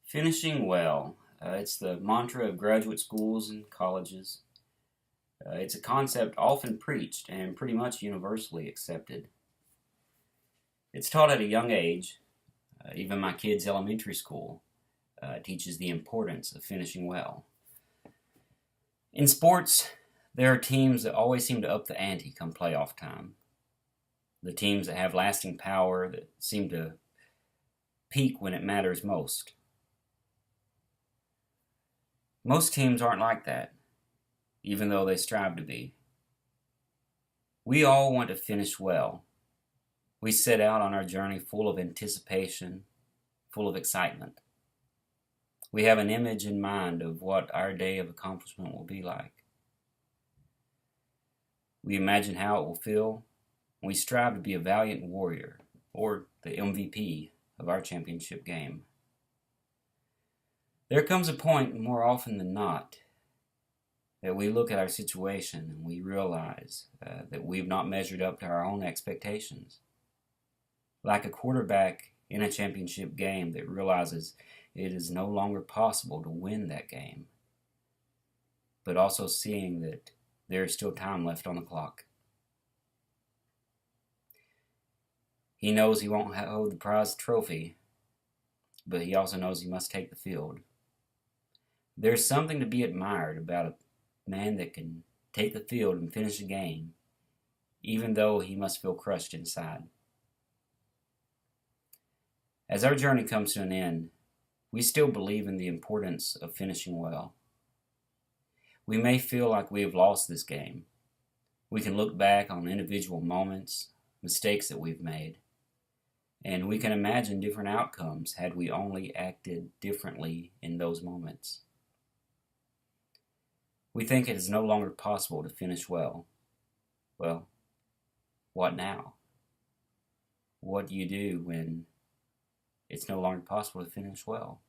Finishing well. It's the mantra of graduate schools and colleges. It's a concept often preached and pretty much universally accepted. It's taught at a young age. Even my kids' elementary school teaches the importance of finishing well. In sports, there are teams that always seem to up the ante come playoff time. The teams that have lasting power that seem to peak when it matters most. Most teams aren't like that, even though they strive to be. We all want to finish well. We set out on our journey full of anticipation, full of excitement. We have an image in mind of what our day of accomplishment will be like. We imagine how it will feel. We strive to be a valiant warrior, or the MVP of our championship game. There comes a point, more often than not, that we look at our situation and we realize that we've not measured up to our own expectations. Like a quarterback in a championship game that realizes it is no longer possible to win that game, but also seeing that there is still time left on the clock. He knows he won't hold the prize trophy, but he also knows he must take the field. There's something to be admired about a man that can take the field and finish a game, even though he must feel crushed inside. As our journey comes to an end, we still believe in the importance of finishing well. We may feel like we have lost this game. We can look back on individual moments, mistakes that we've made, and we can imagine different outcomes had we only acted differently in those moments. We think it is no longer possible to finish well. Well, what now? What do you do when it's no longer possible to finish well?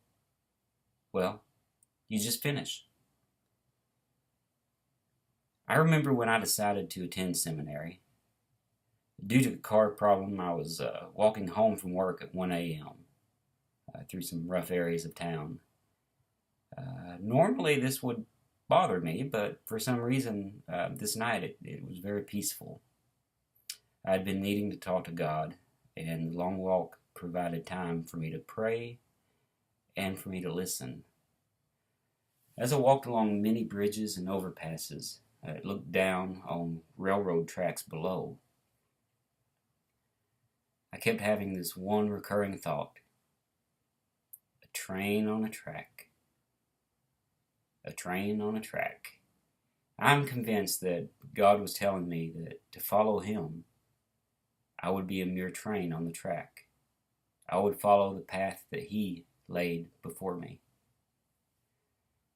Well, you just finish. I remember when I decided to attend seminary. Due to a car problem, I was walking home from work at 1 a.m. Through some rough areas of town. Normally this would bother me, but for some reason this night it was very peaceful. I had been needing to talk to God, and the long walk provided time for me to pray and for me to listen. As I walked along many bridges and overpasses, I looked down on railroad tracks below. I kept having this one recurring thought: a train on a track. A train on a track. I'm convinced that God was telling me that to follow Him, I would be a mere train on the track. I would follow the path that He laid before me.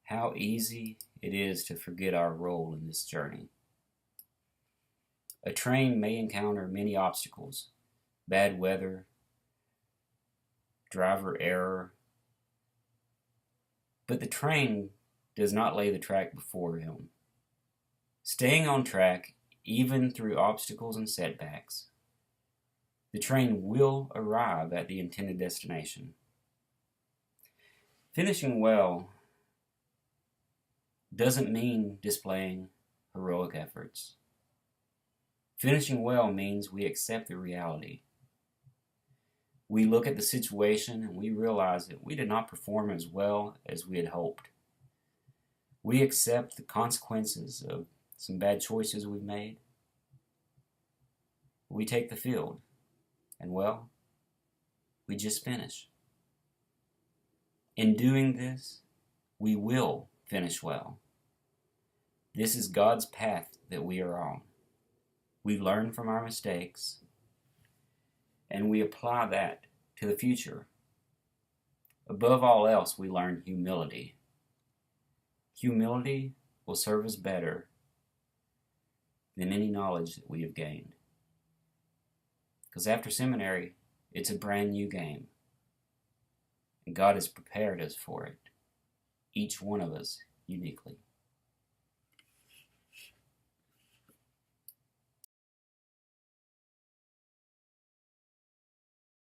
How easy it is to forget our role in this journey. A train may encounter many obstacles: bad weather, driver error, but the train does not lay the track before him. Staying on track, even through obstacles and setbacks, the train will arrive at the intended destination. Finishing well doesn't mean displaying heroic efforts. Finishing well means we accept the reality. We look at the situation and we realize that we did not perform as well as we had hoped. We accept the consequences of some bad choices we've made. We take the field, and well, we just finish. In doing this, we will finish well. This is God's path that we are on. We learn from our mistakes, and we apply that to the future. Above all else, we learn humility. Humility will serve us better than any knowledge that we have gained. Because after seminary, it's a brand new game. And God has prepared us for it, each one of us uniquely.